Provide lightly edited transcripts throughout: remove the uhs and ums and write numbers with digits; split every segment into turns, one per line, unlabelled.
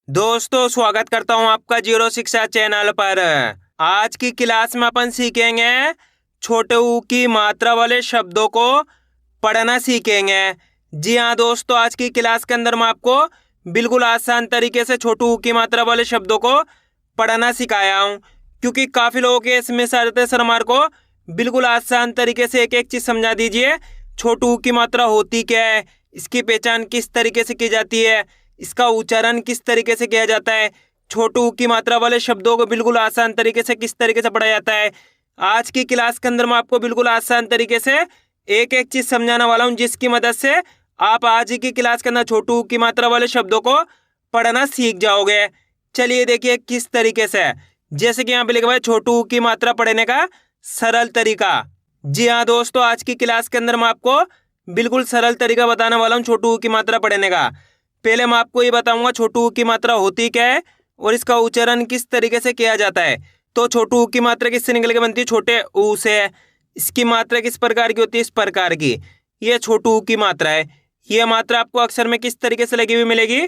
दोस्तों स्वागत करता हूं आपका जीरो शिक्षा चैनल पर। आज की क्लास में अपन सीखेंगे छोटे ऊ की मात्रा वाले शब्दों को पढ़ना सीखेंगे। जी हाँ दोस्तों, आज की क्लास के अंदर मैं आपको बिल्कुल आसान तरीके से छोटे ऊ की मात्रा वाले शब्दों को पढ़ना सिखाया हूँ, क्योंकि काफ़ी लोगों के इसमें सर थे सर हमारे को बिल्कुल आसान तरीके से एक एक चीज़ समझा दीजिए। छोटे ऊ की मात्रा होती क्या है, इसकी पहचान किस तरीके से की जाती है, इसका उच्चारण किस तरीके से किया जाता है, छोटे ऊ की मात्रा वाले शब्दों को बिल्कुल आसान तरीके से किस तरीके से पढ़ा जाता है। आज की क्लास के अंदर मैं आपको बिल्कुल आसान तरीके से एक एक चीज समझाने वाला हूं, जिसकी मदद से आप आज की क्लास के अंदर छोटे ऊ की मात्रा वाले शब्दों को पढ़ना सीख जाओगे। चलिए देखिए किस तरीके से। जैसे कि यहाँ पे लिखा हुआ है छोटे ऊ की मात्रा पढ़ने का सरल तरीका। जी हाँ दोस्तों, आज की क्लास के अंदर मैं आपको बिल्कुल सरल तरीका बताने वाला हूँ छोटे ऊ की मात्रा पढ़ने का। पहले मैं आपको ये बताऊंगा छोटे ऊ की मात्रा होती क्या है और इसका उच्चारण किस तरीके से किया जाता है। तो छोटे ऊ की मात्रा किससे निकल के बनती है? छोटे ऊ से। इसकी मात्रा किस प्रकार की होती है? इस प्रकार की। ये छोटे ऊ की मात्रा है। ये मात्रा आपको अक्षर में किस तरीके से लगी हुई मिलेगी?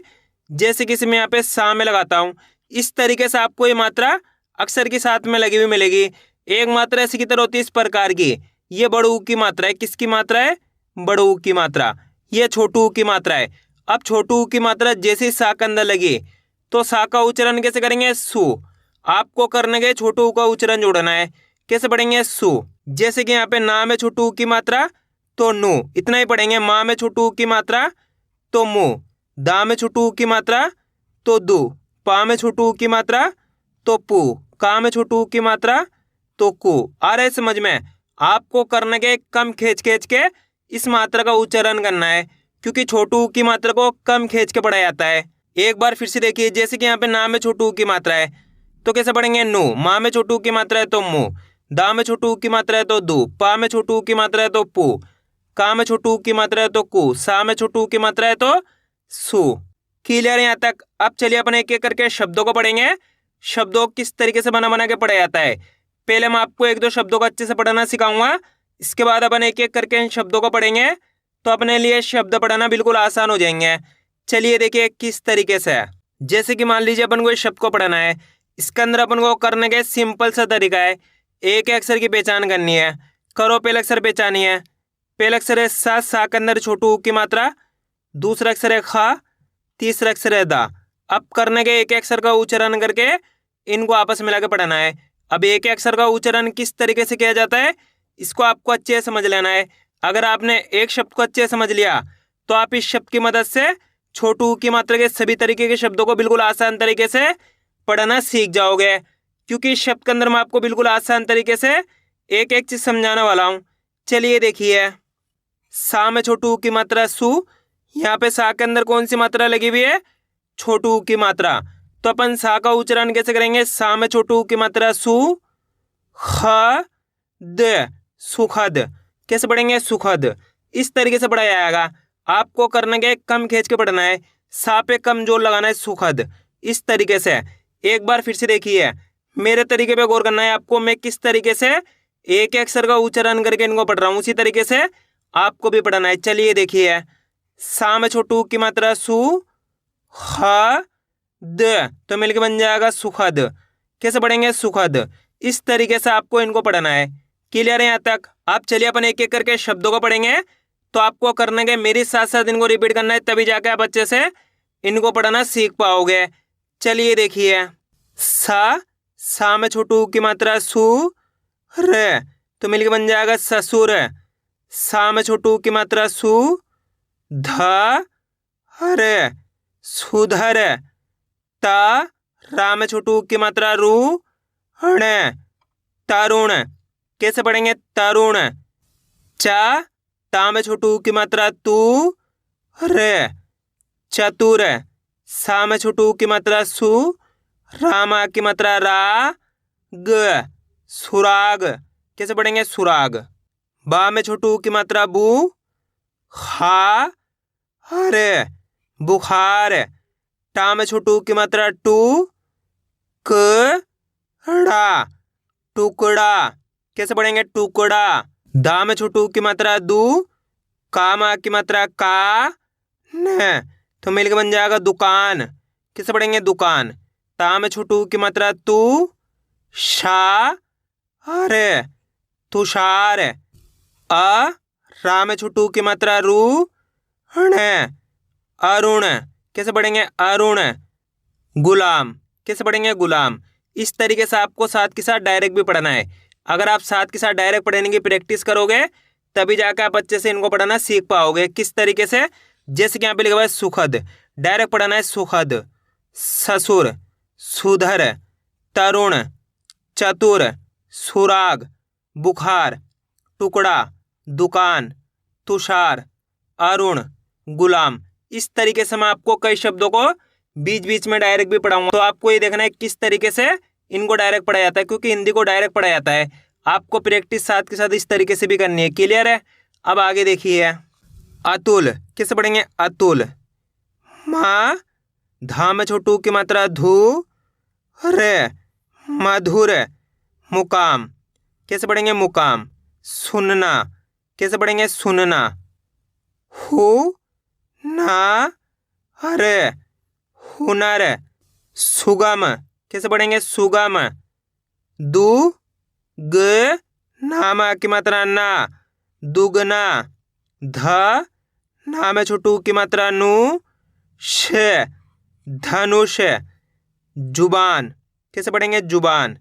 जैसे कि मैं यहाँ पे सा में लगाता हूँ, इस तरीके से आपको ये मात्रा अक्षर के साथ में लगी हुई मिलेगी। एक मात्रा ऐसी की तरह होती है इस प्रकार की। ये बड़े ऊ की मात्रा है। किसकी मात्रा है? बड़े ऊ की मात्रा। ये छोटे ऊ की मात्रा है। अब छोटे ऊ की मात्रा जैसे सा के अंदर लगी तो सा का उच्चारण कैसे करेंगे? सु। आपको करने के छोटे ऊ का उच्चारण जोड़ना है। कैसे पढ़ेंगे? सु। जैसे कि यहाँ पे ना में छोटे ऊ की मात्रा तो नु, इतना ही पढ़ेंगे। माँ में छोटे ऊ की मात्रा तो मु। दा में छोटे ऊ की मात्रा तो दु। पा में छोटे ऊ की मात्रा तो पु। का में छोटे ऊ की मात्रा तो कु। आ रहा है समझ में? आपको करने के कम खींच खींच के इस मात्रा का उच्चारण करना है, क्योंकि छोटे ऊ की मात्रा को कम खींच के पढ़ा जाता है। एक बार फिर से देखिए। जैसे कि यहाँ पे ना में छोटे ऊ की मात्रा है तो कैसे पढ़ेंगे? नु। माँ में छोटे ऊ की मात्रा है तो मु। दा में छोटे ऊ की मात्रा है तो दु। पा में छोटे ऊ की मात्रा है तो पु। का में छोटे ऊ की मात्रा है तो कु। सा में छोटे ऊ की मात्रा है तो सु। क्लियर यहाँ तक? अब चलिए अपन एक एक करके शब्दों को पढ़ेंगे। शब्दों को किस तरीके से बना बना के पढ़ा जाता है। पहले मैं आपको एक दो शब्दों को अच्छे से पढ़ना सिखाऊंगा, इसके बाद अपन एक एक करके इन शब्दों को पढ़ेंगे तो अपने लिए शब्द पढ़ना बिल्कुल आसान हो जाएंगे। चलिए देखिए किस तरीके से। जैसे कि मान लीजिए अपन को इस शब्द को पढ़ना है, इसके अंदर अपन को करने का सिंपल सा तरीका है। एक अक्षर की पहचान करनी है। करो, पहला अक्षर पहचानी है। पहला अक्षर है सा। सा के अंदर छोटे ऊ की मात्रा। दूसरा अक्षर है खा। तीसरा अक्षर है दा। अब करने के एक अक्षर का उच्चारण करके इनको आपस में मिला के पढ़ना है। अब एक अक्षर का उच्चारण किस तरीके से किया जाता है, इसको आपको अच्छे से समझ लेना है। अगर आपने एक शब्द को अच्छे से समझ लिया तो आप इस शब्द की मदद से छोटे ऊ की मात्रा के सभी तरीके के शब्दों को बिल्कुल आसान तरीके से पढ़ना सीख जाओगे, क्योंकि इस शब्द के अंदर मैं आपको बिल्कुल आसान तरीके से एक एक चीज समझाने वाला हूँ। चलिए देखिए। सा में छोटे ऊ की मात्रा सु। यहाँ पे सा के अंदर कौन सी मात्रा लगी हुई है? छोटे ऊ की मात्रा। तो अपन सा का उच्चारण कैसे करेंगे? सा में छोटे ऊ की मात्रा सु। ख द, सुखद। कैसे पढ़ेंगे? सुखद। इस तरीके से पढ़ाया जाएगा। आपको करने के कम खींच के पढ़ना है। सा पे कम जोर लगाना है, सुखद। इस तरीके से। एक बार फिर से देखिए, मेरे तरीके पे गौर करना है आपको। मैं किस तरीके से एक अक्षर का उच्चारण करके इनको पढ़ रहा हूँ, उसी तरीके से आपको भी पढ़ना है। चलिए देखिए। सा में छोटे ऊ की मात्रा सु। ख द, तो मिलके बन जाएगा सुखद। कैसे पढ़ेंगे? सुखद। इस तरीके से आपको इनको पढ़ना है। क्लियर है यहाँ तक? आप चलिए अपन एक एक करके शब्दों को पढ़ेंगे तो आपको करने के मेरे साथ साथ इनको रिपीट करना है, तभी जाके आप अच्छे से इनको पढ़ना सीख पाओगे। चलिए देखिए। सा। सा में छोटे ऊ की मात्रा सु। र, तो मिलके बन जाएगा ससुर। सा में छोटे ऊ की मात्रा सु। ध र, सुधर। ता। रा में छोटे ऊ की मात्रा रू। ण, तरुण। कैसे पढ़ेंगे? तरुण। चा। ता में छोटे ऊ की मात्रा तू। र, चतुर। सा में छोटे ऊ की मात्रा सु। रामा की मात्रा रा। ग, सुराग। कैसे पढ़ेंगे? सुराग। बा में छोटे ऊ की मात्रा बू। खा हरे, बुखार। टा में छोटे ऊ की मात्रा टू। क ड़ा, टुकड़ा। कैसे पढ़ेंगे? टुकड़ा। दा में छोटे ऊ की मात्रा दू। का मा की मात्रा का। न, तो मिलकर बन जाएगा दुकान। कैसे पढ़ेंगे दुकान। ता में छोटू की मात्रा तू, शा अरे तुषार। अ रा में छोटू की मात्रा रू, ण अरुण। कैसे पढ़ेंगे अरुण। गुलाम। कैसे पढ़ेंगे गुलाम। इस तरीके से आपको साथ के साथ डायरेक्ट भी पढ़ना है। अगर आप साथ के साथ डायरेक्ट पढ़ने की प्रैक्टिस करोगे तभी जाकर आप अच्छे से इनको पढ़ना सीख पाओगे। किस तरीके से, जैसे कि यहाँ पे लिखा हुआ है सुखद, डायरेक्ट पढ़ना है सुखद। ससुर, सुधर, तरुण, चतुर, सुराग, बुखार, टुकड़ा, दुकान, तुषार, अरुण, गुलाम। इस तरीके से मैं आपको कई शब्दों को बीच बीच में डायरेक्ट भी पढ़ाऊंगा। तो आपको ये देखना है किस तरीके से इनको डायरेक्ट पढ़ा जाता है, क्योंकि हिंदी को डायरेक्ट पढ़ा जाता है। आपको प्रैक्टिस साथ के साथ इस तरीके से भी करनी है। क्लियर है। अब आगे देखिए, अतुल। कैसे पढ़ेंगे अतुल। माँ, धा में छोटू की मात्रा धू, रे मधुर, मुकाम। कैसे पढ़ेंगे मुकाम। सुनना। कैसे पढ़ेंगे सुनना। हु ना अरे हुनर, सुगम। कैसे पढ़ेंगे सुगम। दु ग नामा की मात्रा ना, दुगना। ध ना में छोटू की मात्रा नु, श धनुष, जुबान। कैसे पढ़ेंगे जुबान।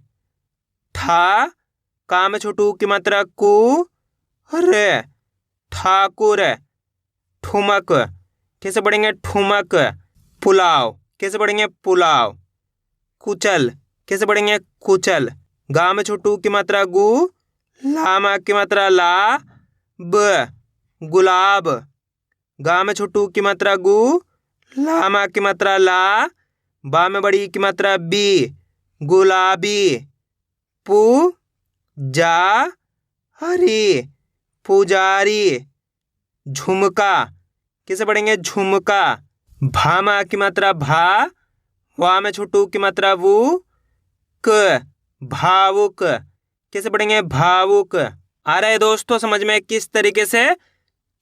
ठा का में छोटू की मात्रा कु, रे ठाकुर, ठुमक। कैसे पढ़ेंगे ठुमक। पुलाव। कैसे पढ़ेंगे पुलाव। कुचल। कैसे पढ़ेंगे कुचल। गा में छोटू की मात्रा गु, लामा की मात्रा ला, ब गुलाब। गा में छोटू की मात्रा गु, लामा की मात्रा ला, बा में बड़ी की मात्रा बी, गुलाबी। पू जा हरी, पुजारी, झुमका। कैसे पढ़ेंगे झुमका। भामा की मात्रा भा, वा में छोटू की मात्रा वू, क भावुक। कैसे पढ़ेंगे भावुक। आ रहा है दोस्तों समझ में किस तरीके से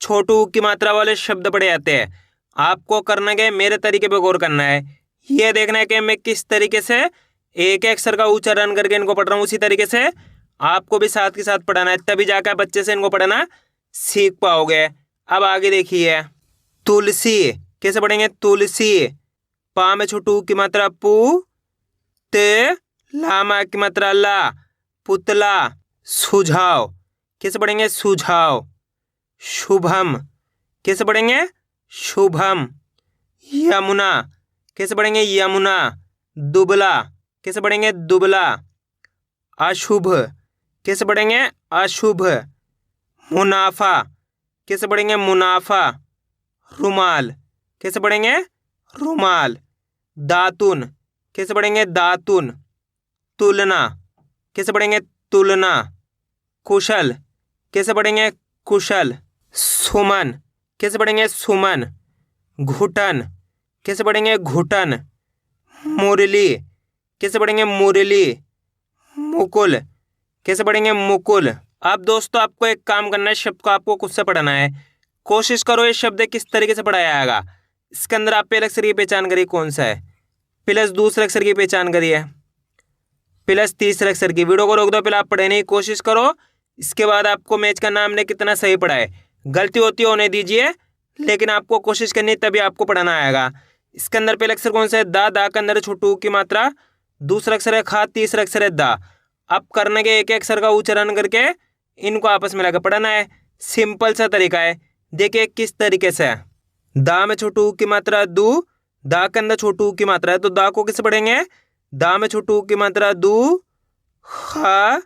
छोटू की मात्रा वाले शब्द पढ़े जाते हैं। आपको करना है मेरे तरीके पे गौर करना है। ये देखना है कि मैं किस तरीके से एक अक्षर का उच्चारण करके इनको पढ़ रहा हूँ, उसी तरीके से आपको भी साथ के साथ पढ़ाना है, तभी जाकर बच्चे से इनको पढ़ना सीख पाओगे। अब आगे देखिए, तुलसी। कैसे पढ़ेंगे तुलसी। पा में छोटू की मात्रा पू, ते लामा की मात्रा ला, पुतला। सुझाव। कैसे पढ़ेंगे सुझाव। शुभम। कैसे पढ़ेंगे शुभम। यमुना। कैसे पढ़ेंगे यमुना। दुबला। कैसे पढ़ेंगे दुबला। अशुभ। कैसे पढ़ेंगे अशुभ। मुनाफा। कैसे पढ़ेंगे मुनाफा। रुमाल। कैसे पढ़ेंगे रुमाल। दातुन। कैसे पढ़ेंगे दातुन। तुलना। कैसे पढ़ेंगे तुलना। कुशल। कैसे पढ़ेंगे कुशल। सुमन। कैसे पढ़ेंगे सुमन। घुटन। कैसे पढ़ेंगे घुटन। मुरली। कैसे पढ़ेंगे मुरली। मुकुल। कैसे पढ़ेंगे मुकुल। अब दोस्तों आपको एक काम करना है, शब्द को आपको खुद से पढ़ना है। कोशिश करो ये शब्द किस तरीके से पढ़ाया जाएगा। इसके अंदर आप पहले अक्षर की पहचान करिए कौन सा है, प्लस दूसरे अक्षर की पहचान करिए, प्लस तीसरे अक्षर की। वीडियो को रोक दो, पहले आप पढ़ने की कोशिश करो, इसके बाद आपको मैच का नाम ने कितना सही पढ़ा है। गलती होती है होने दीजिए, लेकिन आपको कोशिश करनी है तभी आपको पढ़ना आएगा। इसके अंदर पहले अक्षर कौन सा है, दा। दा के अंदर छोटू की मात्रा, दूसरा अक्षर है खा, तीसरा अक्षर है दा। अब करने के एक अक्षर का उच्चारण करके इनको आपस में लगा पढ़ना है। सिंपल सा तरीका है, देखिए किस तरीके से। दा में छोटू की मात्रा दू, दा के अंदर छोटू की मात्रा है तो दा को किसे पढ़ेंगे, दा में छोटू की मात्रा दू, ख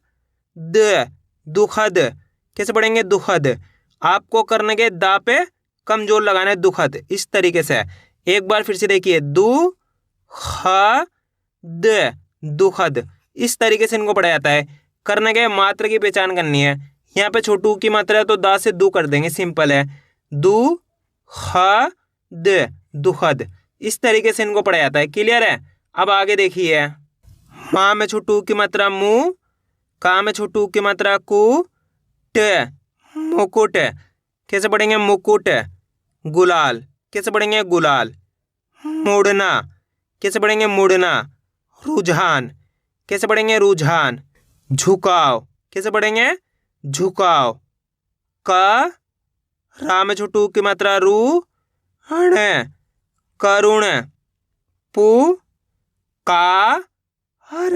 द दुखद। कैसे पढ़ेंगे दुखद। आपको करने के दा पे कम जोर लगाना है, दुखद। इस तरीके से एक बार फिर से देखिए, दू ख द दुखद। इस तरीके से इनको पढ़ा जाता है। करने के मात्रा की पहचान करनी है। यहाँ पे छोटू की मात्रा है तो दा से दू कर देंगे, सिंपल है। दू ख द दुखद। इस तरीके से इनको पढ़ा जाता है। क्लियर है। अब आगे देखिए, माँ में छोटू की मात्रा मु, का में छोटू की मात्रा कु, ट मुकुट। कैसे पढ़ेंगे मुकुट। गुलाल। कैसे पढ़ेंगे गुलाल। मुड़ना। कैसे पढ़ेंगे? मुड़ना। रुझान, कैसे पढ़ेंगे? रुझान। झुकाव, कैसे पढ़ेंगे? झुकाव। क रा में छोटू की मात्रा रू, हण, करुण। पु का हर,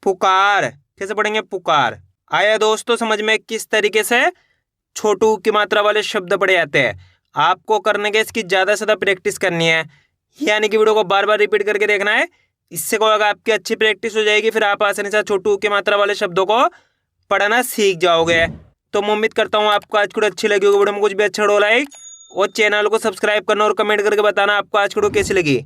पुकार, कैसे पढ़ेंगे? पुकार। आया दोस्तों समझ में किस तरीके से छोटू की मात्रा वाले शब्द पढ़े जाते हैं? आपको करने के इसकी ज़्यादा से ज़्यादा प्रैक्टिस करनी है, यानी कि वीडियो को बार बार रिपीट करके देखना है। इससे क्या होगा, आपकी अच्छी प्रैक्टिस हो जाएगी, फिर आप आसानी से छोटू की मात्रा वाले शब्दों को पढ़ना सीख जाओगे। तो मैं उम्मीद करता हूँ आपको आज वीडियो अच्छी लगी होगी। वीडियो में कुछ भी अच्छा हो लाइक और चैनल को सब्सक्राइब करना और कमेंट करके बताना आपको आज वीडियो कैसी लगी।